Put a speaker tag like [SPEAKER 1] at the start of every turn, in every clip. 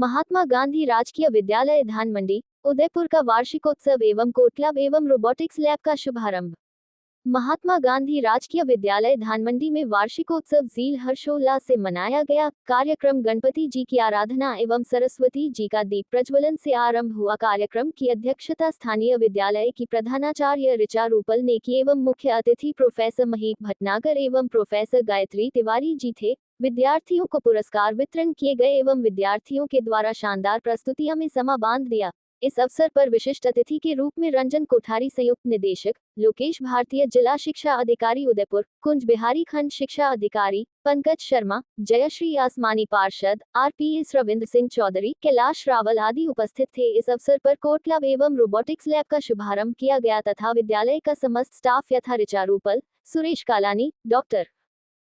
[SPEAKER 1] महात्मा गांधी राजकीय विद्यालय धानमंडी उदयपुर का वार्षिकोत्सव एवं कोट क्लब एवं रोबोटिक्स लैब का शुभारंभ। महात्मा गांधी राजकीय विद्यालय धानमंडी में वार्षिकोत्सव झील हर्षोल्लास से मनाया गया। कार्यक्रम गणपति जी की आराधना एवं सरस्वती जी का दीप प्रज्वलन से आरंभ हुआ। कार्यक्रम की अध्यक्षता स्थानीय विद्यालय की प्रधानाचार्य ऋचा रूपल ने की एवं मुख्य अतिथि प्रोफेसर महीप भटनागर एवं प्रोफेसर गायत्री तिवारी जी थे। विद्यार्थियों को पुरस्कार वितरण किए गए एवं विद्यार्थियों के द्वारा शानदार प्रस्तुतियां में समा बांध दिया। इस अवसर पर विशिष्ट अतिथि के रूप में रंजन कोठारी संयुक्त निदेशक, लोकेश भारतीय जिला शिक्षा अधिकारी उदयपुर, कुंज बिहारी खंड शिक्षा अधिकारी, पंकज शर्मा, जयश्री आसमानी पार्षद, आरपीएस रविंद्र सिंह चौधरी, कैलाश रावल आदि उपस्थित थे। इस अवसर पर कोट क्लब एवं रोबोटिक्स लैब का शुभारंभ किया गया तथा विद्यालय का समस्त स्टाफ यथा ऋचा रूपल, सुरेश कालानी, डॉक्टर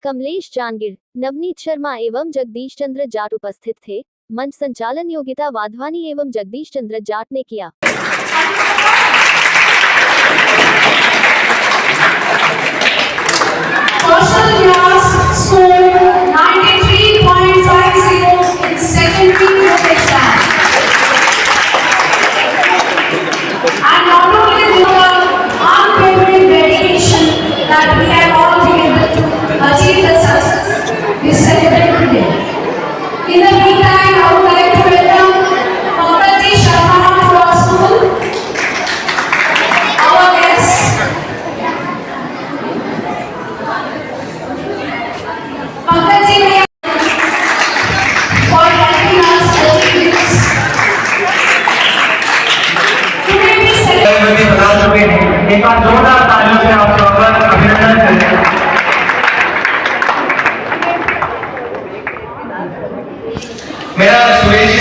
[SPEAKER 1] कमलेश जानगिर, नवनीत शर्मा एवं जगदीश चंद्र जाट उपस्थित थे। मंच संचालन योगिता वाधवानी एवं जगदीश चंद्र जाट ने किया।
[SPEAKER 2] In the meantime, I would like to welcome Pankaj Ji Sharma to our school. Our guest. Pankaj Ji, for helping us holding this. Today we celebrate.
[SPEAKER 3] एक बार जोरदार तालियों से आप स्वागत अभिनंदन करें। मेरा सुरेश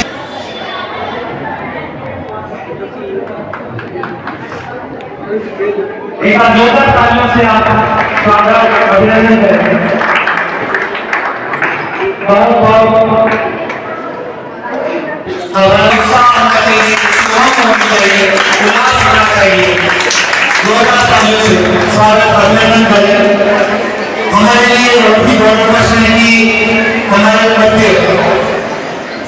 [SPEAKER 3] एक बार जोरदार तालियों से आप स्वागत अभिनंदन करें। बहुत जोरदार तालियों से स्वागत अभिनंदन करें। हमारे लिए बहुत ही बड़ा प्रश्न है कि हमारे बच्चे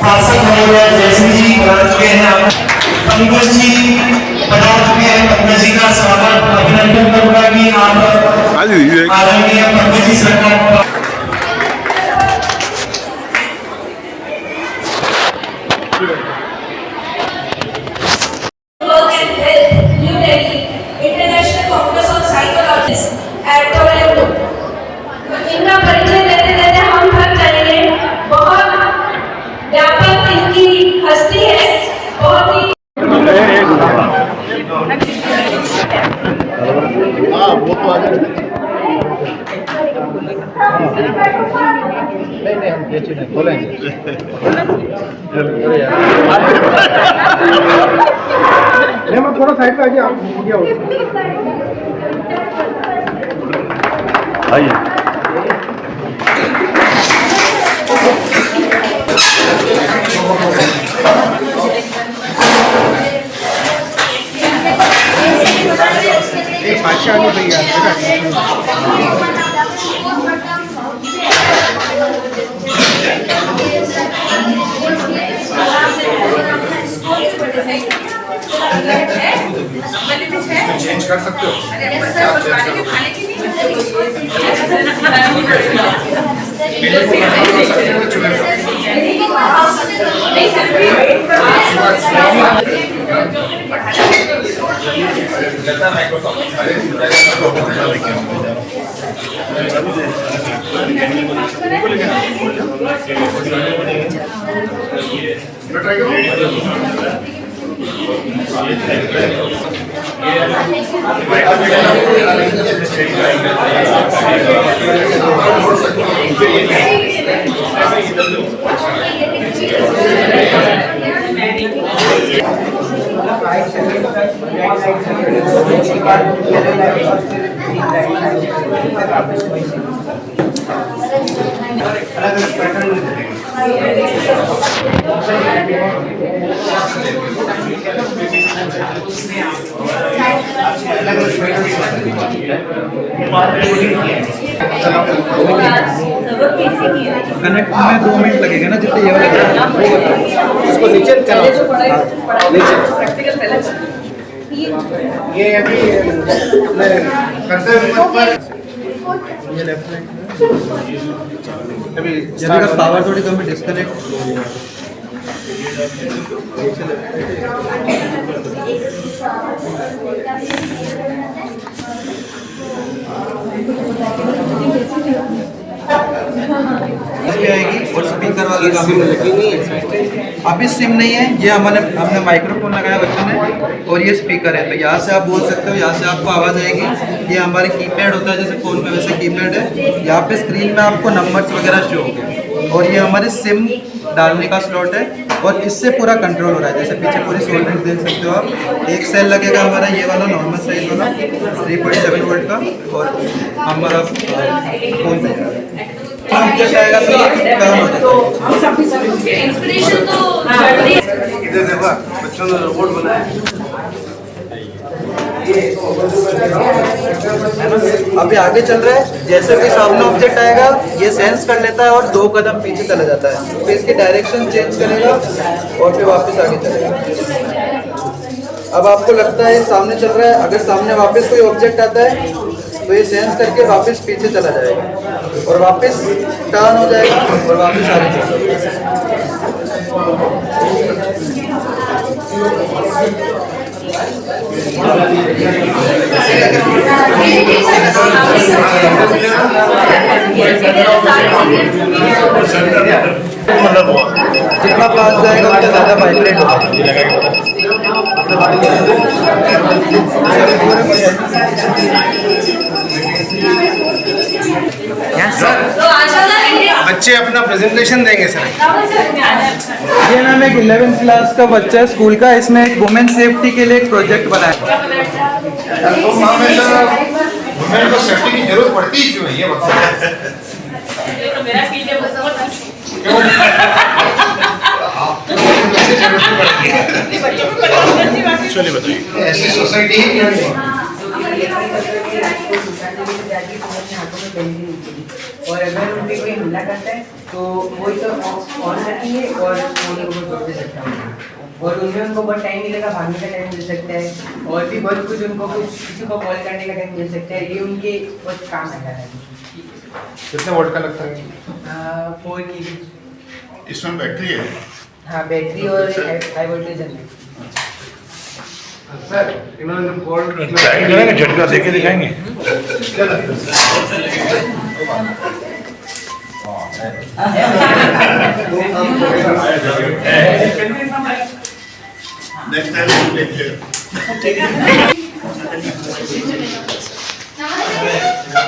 [SPEAKER 3] पार्षद महोदय जयश्री जी पधार चुके हैं। पंकज जी पधार चुके हैं। पंकज जी का स्वागत अभिनंदन करूंगा कि आप आदरणीय पंकज जी सरकार
[SPEAKER 2] इनका परिचय देते देते हम थक जाएंगे। बहुत व्यापक इनकी हस्ती है, बहुत ही
[SPEAKER 4] नहीं हम कैसे नहीं बोलेंगे। मैं थोड़ा साइड पे आ गया आइए। बादशाह नहीं भैया
[SPEAKER 5] चेंज कर सकते हो।
[SPEAKER 4] कनेक्ट में 2 मिनट लगेगा ना, जितने ये वाला
[SPEAKER 5] उसको नीचे चलाओ। नीचे ये अभी करते हुए पर
[SPEAKER 4] ये लेफ्ट साइड अभी जब पावर थोड़ी कम है, डिस्कनेक्ट आएगी और स्पीकर वाली सिम लगी नहीं है। अभी सिम नहीं है, ये हमने माइक्रोफोन लगाया बच्चों ने, और ये स्पीकर है, तो यहाँ से आप बोल सकते हो, यहाँ से आपको आवाज़ आएगी। ये हमारे कीपैड होता है, जैसे फ़ोन में वैसे कीपैड है। यहाँ पे स्क्रीन में आपको नंबर्स वगैरह शो होंगे, और ये हमारे सिम डालने का स्लॉट है, और इससे पूरा कंट्रोल हो रहा है। जैसे पीछे पूरी सोल्डरिंग देख सकते हो आप। एक सेल लगेगा हमारा ये वाला नॉर्मल साइज वाला 3.7 वोल्ट का, और हमारा फोन पे ऑब्जेक्ट आएगा तो काम हो जाता है।
[SPEAKER 2] इंस्पिरेशन तो
[SPEAKER 5] इधर देखो बच्चों ने रोबोट बनाया।
[SPEAKER 4] अभी आगे चल रहा है, जैसे भी सामने ऑब्जेक्ट आएगा ये सेंस कर लेता है और 2 कदम पीछे चला जाता है, फिर इसकी डायरेक्शन चेंज करेगा और फिर वापस आगे चलेगा। अब आपको लगता है सामने चल रहा है, अगर सामने वापस कोई ऑब्जेक्ट आता है तो ये सेंस करके वापस पीछे चला जाएगा और वापस टर्न हो जाएगा और वापस आगे चलेगा। जितना पास जाएगा उतना ज़्यादा वाइब्रेट होगा।
[SPEAKER 5] बच्चे अपना प्रेजेंटेशन देंगे सर।
[SPEAKER 4] ये मैम एक 11th क्लास का बच्चा है स्कूल का, इसने एक वुमेन सेफ्टी के लिए एक प्रोजेक्ट बनाया।
[SPEAKER 5] वुमेन को सेफ्टी की जरूरत पड़ती ही क्यों है ये बताओ। चलिए बताइए। ऐसी सोसाइटी ही क्यों नहीं?
[SPEAKER 6] और अगर उन पे कोई हमला करता है तो वही तो ऑन रखेंगे और फोन को तोड़ दे सकता है, और उनमें उनको बहुत टाइम मिलेगा, भागने का टाइम मिल सकता है, और भी बहुत कुछ उनको कुछ किसी को कॉल करने का टाइम मिल सकता है। ये उनके बहुत काम आता है।
[SPEAKER 5] कितने वोल्ट का लगता है?
[SPEAKER 6] 4 की।
[SPEAKER 5] इसमें बैटरी है?
[SPEAKER 6] हाँ, बैटरी और हाई वोल्टेज है।
[SPEAKER 5] सर इन्होंने बोर्ड
[SPEAKER 3] झटका देके दिखाएंगे।
[SPEAKER 7] Next time lecture.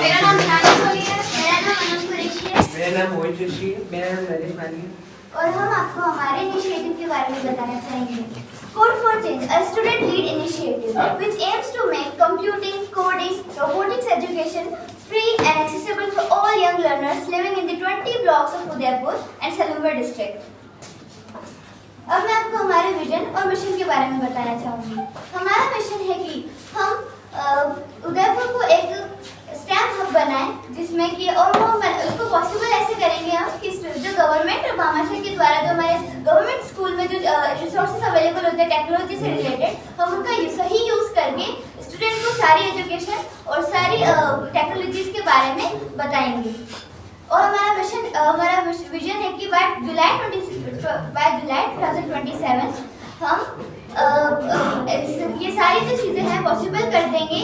[SPEAKER 8] मेरा नाम ध्यान सोनी है। मेरा नाम अनंत कुरैशी है।
[SPEAKER 6] मेरा नाम मोहित जोशी है। मेरा नाम नरेश माली है।
[SPEAKER 8] और हम आपको हमारे इनिशिएटिव के बारे में बताना चाहेंगे। Code for Change, a student-led initiative which aims to make computing, coding, robotics education free and accessible for all young learners living in the 20 blocks of Udaipur and Salimbar district. अब मैं आपको हमारे vision और mission के बारे में बताना चाहूँगी। हमारा मिशन है कि हम उदयपुर को एक स्टैम्प हब बनाएं, जिसमें कि और वो उसको पॉसिबल ऐसे करेंगे हम कि जो गवर्नमेंट भामाशाह के द्वारा जो हमारे गवर्नमेंट स्कूल में जो रिसोर्सेज अवेलेबल होते हैं टेक्नोलॉजी से रिलेटेड, हम उनका सही यूज़ करके स्टूडेंट को सारी एजुकेशन और सारी टेक्नोलॉजीज के बारे में बताएंगे। और हमारा विजन है कि बाय जुलाई 2027 हम ये सारी जो चीज़ें हैं पॉसिबल कर देंगे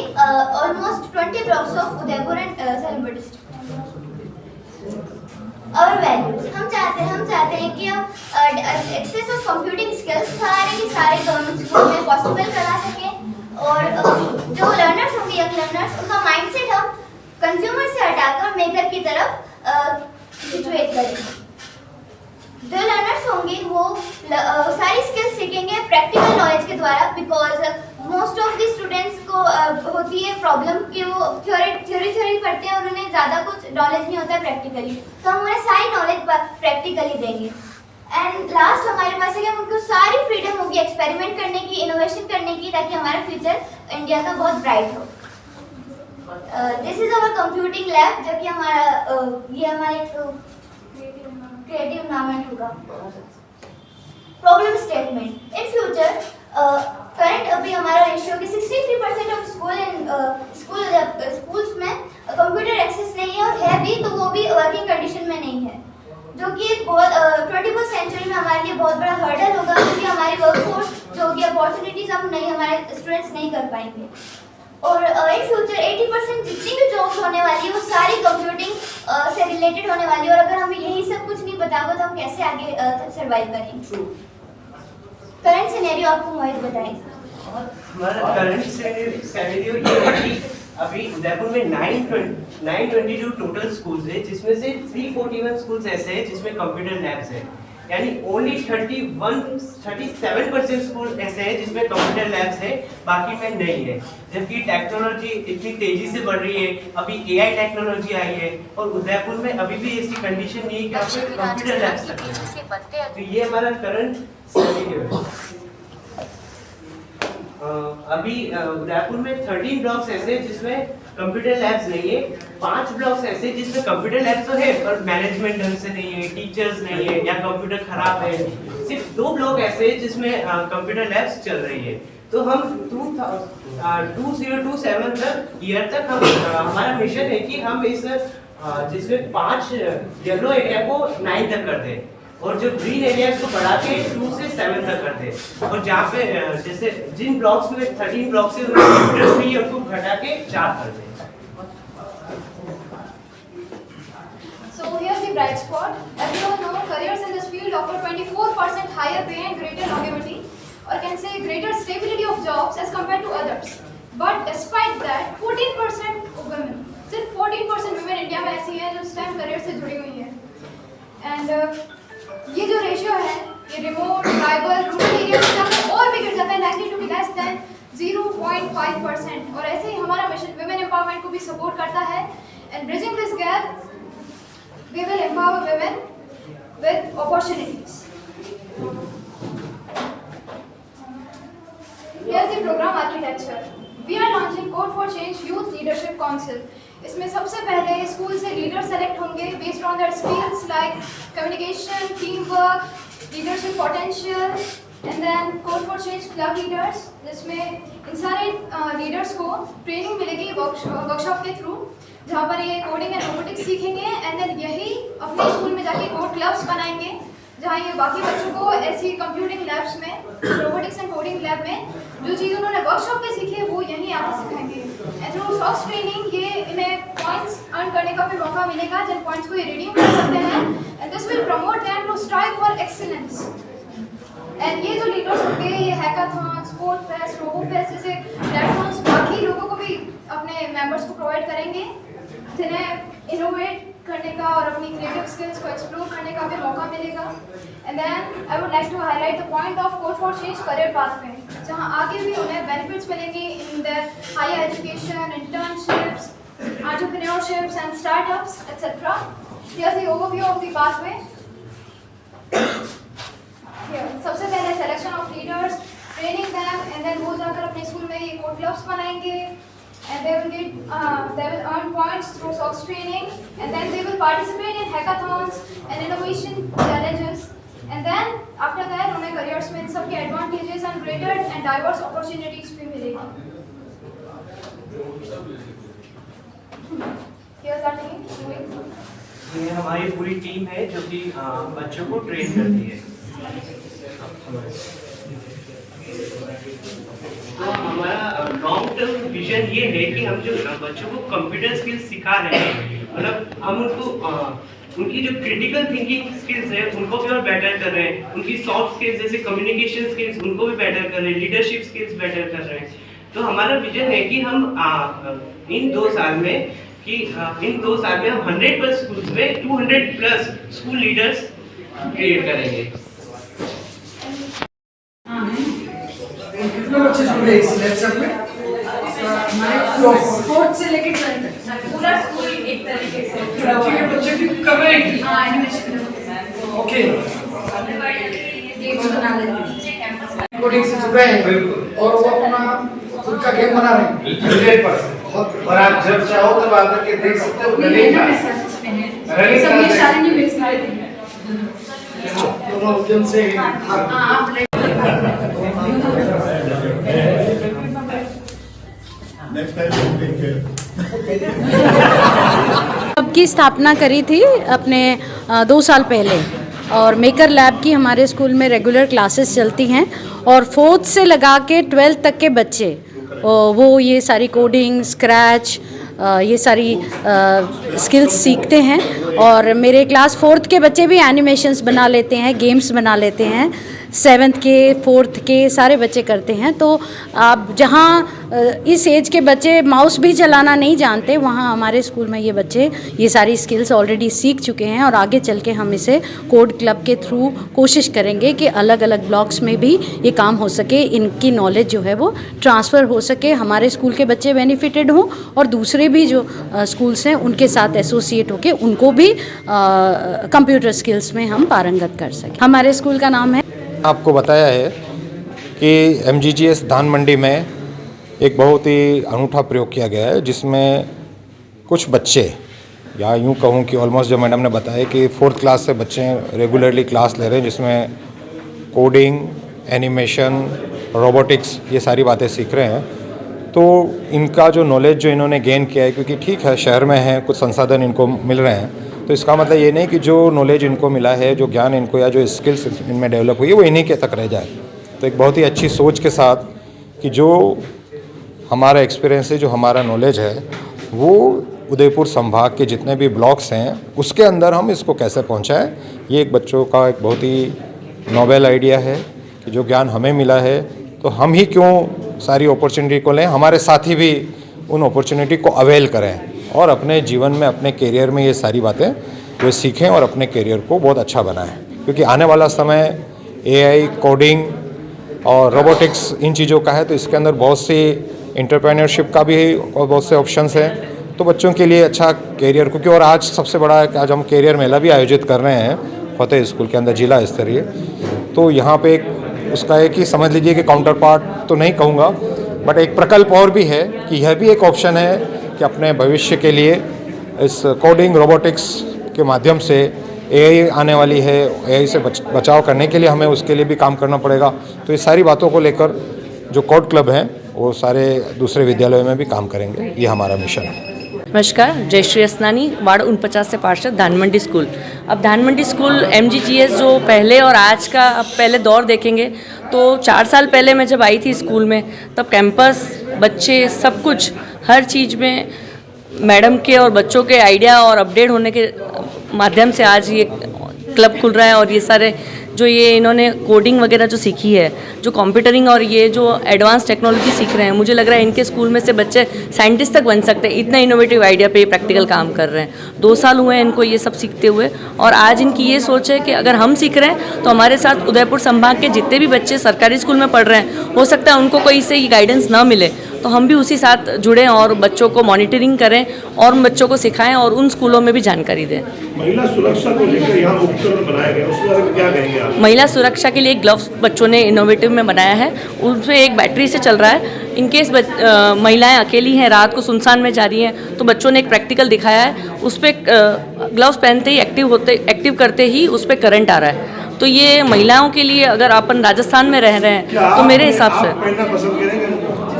[SPEAKER 8] almost 20 blocks of Udaipur and Salempur district. और वैल्यूज हम चाहते हैं कि हम एक्सेस ऑफ कंप्यूटिंग स्किल्स सारे के सारे गवर्नमेंट स्कूल में पॉसिबल करा सकें, और जो लर्नर्स होंगे यंग लर्नर्स उनका माइंडसेट हम कंज्यूमर से हटाकर मेकर की तरफ सिचुएट करें। जो लर्नर्स होंगे वो सारी स्किल्स सीखेंगे प्रैक्टिकल नॉलेज के द्वारा, because most of the students को होती है प्रॉब्लम कि वो थ्योरी पढ़ते हैं और उन्हें ज़्यादा कुछ नॉलेज नहीं होता है प्रैक्टिकली, तो हम उन्हें सारी नॉलेज प्रैक्टिकली देंगे। एंड लास्ट हमारे पास है कि हम उनको सारी फ्रीडम की एक्सपेरिमेंट करने की, इनोवेशन करने की, ताकि हमारा फ्यूचर इंडिया का बहुत ब्राइट हो। This is our computing lab, जो कि हमारा ये हमारा एक क्रिएटिव एनवायरनमेंट होगा। Problem statement in future current अभी हमारा रेशियो कि 63% ऑफ स्कूल्स में कंप्यूटर एक्सेस नहीं है, और है भी तो वो भी वर्किंग कंडीशन में नहीं है, जो कि एक बहुत 21st सेंचुरी में हमारे लिए बहुत बड़ा हर्डल होगा, क्योंकि हमारी वर्कफोर्स जो कि अपॉर्चुनिटीज हम नहीं, हमारे स्टूडेंट्स नहीं कर पाएंगे। और इन फ्यूचर 80% जितनी भी जॉब्स होने वाली है वो सारी कंप्यूटिंग से रिलेटेड होने वाली है, और अगर हमें यही सब कुछ नहीं पता होगा तो हम कैसे आगे सर्वाइव करेंगे। करंट सिनेरियो आपको मोहित बताएंगे।
[SPEAKER 7] हमारा करंट सिनेरियो ये है कि अभी उदयपुर में 922 टोटल स्कूल्स है, जिसमें से 341 स्कूल्स ऐसे हैं जिसमें कंप्यूटर लैब्स है, यानी ओनली 37% स्कूल ऐसे हैं जिसमें कंप्यूटर लैब्स है, बाकी में नहीं है। जबकि टेक्नोलॉजी इतनी तेजी से बढ़ रही है, अभी AI टेक्नोलॉजी आई है, और उदयपुर में अभी भी ऐसी कंडीशन नहीं है कि आपको कंप्यूटर लैब्स तक है। तो ये हमारा करंट सिनेरियो है। अभी उदयपुर में 13 ब्लॉक्स ऐसे जिसमें कंप्यूटर लैब्स नहीं है, 5 ब्लॉक्स ऐसे जिसमें कंप्यूटर लैब्स तो है पर मैनेजमेंट ढंग से नहीं है, टीचर्स नहीं है, या कंप्यूटर खराब है। सिर्फ 2 ब्लॉक ऐसे जिसमें कंप्यूटर लैब्स चल रही है। तो हम 2027 तक ईयर तक हम हमारा मिशन है कि हम इस जिसमें 5 येलो एरिया को 9 तक कर दें, और जो ग्रीन एरियाज को बढ़ा के 2 से 7 तक कर दे, और जहाँ पे जैसे जिन ब्लॉक्स में 13 ब्लॉक्स से कंप्यूटर्स नहीं है उनको घटा के 4 कर दे।
[SPEAKER 9] So here's the bright spot. As you all know, careers in this field offer 24% higher pay and greater longevity, or can say greater stability of jobs as compared to others. But despite that, 14% of women, सिर्फ 14% women India में ऐसी हैं जो STEM career से जुड़ी हुई हैं। And ये जो रेशियो है, ये रिमोट, ट्राइबल, रूरल एरिया में जाकर और भी गिर जाता है, likely to be less than 0.5%। और ऐसे ही हमारा मिशन women empowerment को भी सपोर्ट करता है। And bridging this gap, we will empower women with opportunities. Here's the program architecture. We are launching Code for Change Youth Leadership Council. इसमें सबसे पहले स्कूल से लीडर सेलेक्ट होंगे based on their skills like communication, team work, leadership potential, and then code for change club leaders, जिसमें इन सारे leaders को training मिलेगी वर्कशॉप के थ्रू, जहाँ पर ये कोडिंग एंड रोबोटिक्स सीखेंगे, एंड देन यही अपने स्कूल में जाके कोड क्लब्स बनाएंगे, जहाँ ये बाकी बच्चों को ऐसी कंप्यूटिंग लैब्स में, रोबोटिक्स एंड कोडिंग लैब में जो चीज़ उन्होंने वर्कशॉप में सीखी है वो यहीं आके सिखाएंगे। एंड थ्रू सॉफ्ट ट्रेनिंग ये इन्हें पॉइंट्स अर्न करने का भी मौका मिलेगा, जिन पॉइंट्स को ये रिडीम कर सकते हैं, and this will promote them to strive for excellence. And ये जो लीडर्स होंगे, ये hackathons, code fest, robo fest जैसे प्लेटफॉर्म्स बाकी लोगों को भी अपने मेंबर्स को प्रोवाइड करेंगे, जिन्हें इनोवेट करने का और अपनी क्रिएटिव स्किल्स को एक्सप्लोर करने का भी मौका मिलेगा। And then I would like to highlight the point of code for change career pathway, जहां आगे भी उन्हें बेनिफिट्स मिलेंगे in their higher education, internships, entrepreneurships and startups etcetera. Here is the overview of the pathway. सबसे पहले selection of leaders, training them, and then वो जाकर अपने स्कूल में ये कोड क्लब्स बनाएंगे, and they will earn points through SOX training, and then they will participate in hackathons and innovation challenges, and then after that उन्हें careers में इन सब के advantages and greater and diverse opportunities भी मिलेगी। Here's our team.
[SPEAKER 7] ये हमारी पूरी team है जो कि बच्चों को ट्रेन करती है। तो हमारा लॉन्ग टर्म विजन ये है कि हम जो बच्चों को कंप्यूटर स्किल्स सिखा रहे हैं, मतलब हम उनको उनकी जो क्रिटिकल थिंकिंग स्किल्स है उनको भी और बेटर कर रहे हैं, उनकी सॉफ्ट स्किल्स जैसे कम्युनिकेशन स्किल्स उनको भी बेटर कर रहे हैं, लीडरशिप स्किल्स बेटर कर रहे हैं। तो हमारा विजन है कि हम इन 2 साल में हम 100+ स्कूल्स में 200+ स्कूल लीडर्स क्रिएट करेंगे।
[SPEAKER 10] कितने बच्चे जुड़े इस लेक्चर में? हमारे 4th से लेके 12 तक
[SPEAKER 2] पूरा स्कूल एक तरीके से
[SPEAKER 10] ठीक है, बच्चे भी कर रहे हैं।
[SPEAKER 2] हाँ, एनिमेशन
[SPEAKER 10] ओके
[SPEAKER 2] गेम्स बना लेते हैं कैंपस में।
[SPEAKER 10] कोडिंग से जुड़ रहे हैं और वो अपना खुद का गेम बना रहे हैं
[SPEAKER 5] 100%। और आप जब चाहो तब आकर के देख सकते हो रनिंग
[SPEAKER 10] दोनों उद्यम से
[SPEAKER 11] क्लब की स्थापना करी थी अपने 2 साल पहले और मेकर लैब की हमारे स्कूल में रेगुलर क्लासेस चलती हैं और 4th से लगा के 12th तक के बच्चे वो ये सारी कोडिंग स्क्रैच ये सारी स्किल्स सीखते हैं और मेरे क्लास 4th के बच्चे भी एनिमेशंस बना लेते हैं, गेम्स बना लेते हैं। 7th के 4th के सारे बच्चे करते हैं। तो आप जहाँ इस एज के बच्चे माउस भी चलाना नहीं जानते, वहाँ हमारे स्कूल में ये बच्चे ये सारी स्किल्स ऑलरेडी सीख चुके हैं और आगे चल के हम इसे कोड क्लब के थ्रू कोशिश करेंगे कि अलग अलग ब्लॉक्स में भी ये काम हो सके, इनकी नॉलेज जो है वो ट्रांसफ़र हो सके, हमारे स्कूल के बच्चे बेनिफिटेड हों और दूसरे भी जो स्कूल्स हैं उनके साथ एसोसिएट होकर उनको भी कंप्यूटर स्किल्स में हम पारंगत कर सकें। हमारे स्कूल का नाम है,
[SPEAKER 5] आपको बताया है कि MGGS धान मंडी में एक बहुत ही अनूठा प्रयोग किया गया है जिसमें कुछ बच्चे या यूँ कहूँ कि ऑलमोस्ट जो मैडम ने बताया कि 4th क्लास से बच्चे रेगुलरली क्लास ले रहे हैं जिसमें कोडिंग, एनिमेशन, रोबोटिक्स ये सारी बातें सीख रहे हैं। तो इनका जो नॉलेज जो इन्होंने गेन किया है, क्योंकि ठीक है शहर में है, कुछ संसाधन इनको मिल रहे हैं, तो इसका मतलब ये नहीं कि जो नॉलेज इनको मिला है, जो ज्ञान इनको या जो स्किल्स इनमें डेवलप हुई है वो इन्हीं के तक रह जाए। तो एक बहुत ही अच्छी सोच के साथ कि जो हमारा एक्सपीरियंस है, जो हमारा नॉलेज है, वो उदयपुर संभाग के जितने भी ब्लॉक्स हैं उसके अंदर हम इसको कैसे पहुंचाएं, ये एक बच्चों का एक बहुत ही नोबेल आइडिया है कि जो ज्ञान हमें मिला है तो हम ही क्यों सारी अपॉर्चुनिटी को लें, हमारे साथी भी उन अपॉर्चुनिटी को अवेल करें और अपने जीवन में, अपने करियर में ये सारी बातें वो सीखें और अपने करियर को बहुत अच्छा बनाएं। क्योंकि आने वाला समय AI, कोडिंग और रोबोटिक्स इन चीज़ों का है, तो इसके अंदर बहुत सी एंटरप्रेन्योरशिप का भी और बहुत से ऑप्शंस हैं। तो बच्चों के लिए अच्छा करियर, क्योंकि और आज सबसे बड़ा है कि आज हम करियर मेला भी आयोजित कर रहे हैं फतेह स्कूल के अंदर जिला स्तरीय। तो यहाँ पे एक उसका है कि समझ लीजिए कि काउंटर पार्ट तो नहीं कहूँगा, बट एक प्रकल्प और भी है कि यह भी एक ऑप्शन है कि अपने भविष्य के लिए इस कोडिंग रोबोटिक्स के माध्यम से AI आने वाली है, AI से बचाव करने के लिए हमें उसके लिए भी काम करना पड़ेगा। तो ये सारी बातों को लेकर जो कोड क्लब हैं वो सारे दूसरे विद्यालयों में भी काम करेंगे, ये हमारा मिशन है।
[SPEAKER 12] नमस्कार, जयश्री असनानी, वार्ड 49 से पार्षद, धानमंडी स्कूल। अब धानमंडी स्कूल MGGS जो पहले और आज का अब पहले दौर देखेंगे तो 4 साल पहले मैं जब आई थी स्कूल में तब कैंपस, बच्चे, सब कुछ हर चीज़ में मैडम के और बच्चों के आइडिया और अपडेट होने के माध्यम से आज ये क्लब खुल रहा है और ये सारे जो ये इन्होंने कोडिंग वगैरह जो सीखी है, जो कंप्यूटरिंग और ये जो एडवांस टेक्नोलॉजी सीख रहे हैं, मुझे लग रहा है इनके स्कूल में से बच्चे साइंटिस्ट तक बन सकते हैं। इतना इनोवेटिव आइडिया पे प्रैक्टिकल काम कर रहे हैं। 2 साल हुए हैं इनको ये सब सीखते हुए और आज इनकी ये सोच है कि अगर हम सीख रहे हैं तो हमारे साथ उदयपुर संभाग के जितने भी बच्चे सरकारी स्कूल में पढ़ रहे हैं, हो सकता है उनको कोई से गाइडेंस ना मिले, तो हम भी उसी साथ जुड़ें और बच्चों को मॉनिटरिंग करें और बच्चों को सिखाएं और उन स्कूलों में भी जानकारी दें।
[SPEAKER 13] महिला सुरक्षा को लेकर यहाँ उपकरण बनाया गया, उसके बारे में क्या कहेंगे आप?
[SPEAKER 12] महिला सुरक्षा के लिए ग्लव्स बच्चों ने इनोवेटिव में बनाया है, उसमें एक बैटरी से चल रहा है। इनकेस महिलाएं अकेली हैं, रात को सुनसान में जा रही हैं, तो बच्चों ने एक प्रैक्टिकल दिखाया है, उस पर ग्लव्स पहनते ही एक्टिव करते ही उस पर करंट आ रहा है। तो ये महिलाओं के लिए, अगर अपन राजस्थान में रह रहे हैं तो मेरे हिसाब से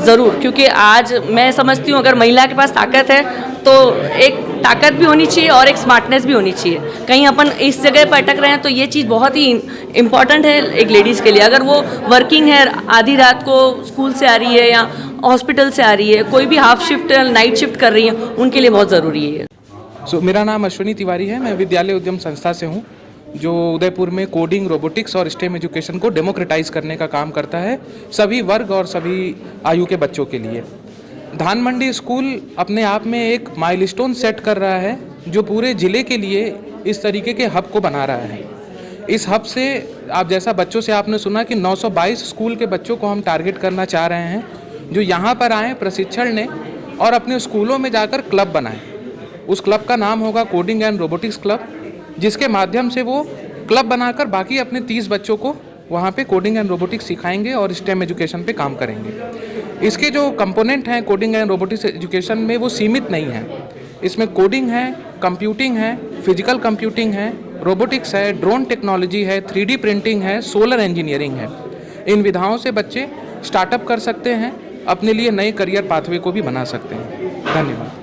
[SPEAKER 12] ज़रूर, क्योंकि आज मैं समझती हूँ अगर महिला के पास ताकत है तो एक ताकत भी होनी चाहिए और एक स्मार्टनेस भी होनी चाहिए। कहीं अपन इस जगह पर अटक रहे हैं तो ये चीज़ बहुत ही इम्पॉर्टेंट है एक लेडीज़ के लिए। अगर वो वर्किंग है, आधी रात को स्कूल से आ रही है या हॉस्पिटल से आ रही है, कोई भी हाफ शिफ्ट नाइट शिफ्ट कर रही है, उनके लिए बहुत ज़रूरी है।
[SPEAKER 14] मेरा नाम अश्विनी तिवारी है, मैं विद्यालय उद्यम संस्था से हूँ जो उदयपुर में कोडिंग, रोबोटिक्स और स्टेम एजुकेशन को डेमोक्रेटाइज करने का काम करता है सभी वर्ग और सभी आयु के बच्चों के लिए। धानमंडी स्कूल अपने आप में एक माइलस्टोन सेट कर रहा है जो पूरे ज़िले के लिए इस तरीके के हब को बना रहा है। इस हब से आप जैसा बच्चों से आपने सुना कि 922 स्कूल के बच्चों को हम टारगेट करना चाह रहे हैं जो यहाँ पर आएँ, प्रशिक्षण लें और अपने स्कूलों में जाकर क्लब बनाएं। उस क्लब का नाम होगा कोडिंग एंड रोबोटिक्स क्लब, जिसके माध्यम से वो क्लब बनाकर बाकी अपने 30 बच्चों को वहाँ पे कोडिंग एंड रोबोटिक्स सिखाएंगे और स्टेम एजुकेशन पे काम करेंगे। इसके जो कंपोनेंट हैं कोडिंग एंड रोबोटिक्स एजुकेशन में वो सीमित नहीं हैं। इसमें कोडिंग है, कंप्यूटिंग है, फिजिकल कंप्यूटिंग है, रोबोटिक्स है, ड्रोन टेक्नोलॉजी है, 3D प्रिंटिंग है, सोलर इंजीनियरिंग है। इन विधाओं से बच्चे स्टार्टअप कर सकते हैं, अपने लिए नए करियर पाथवे को भी बना सकते हैं। धन्यवाद।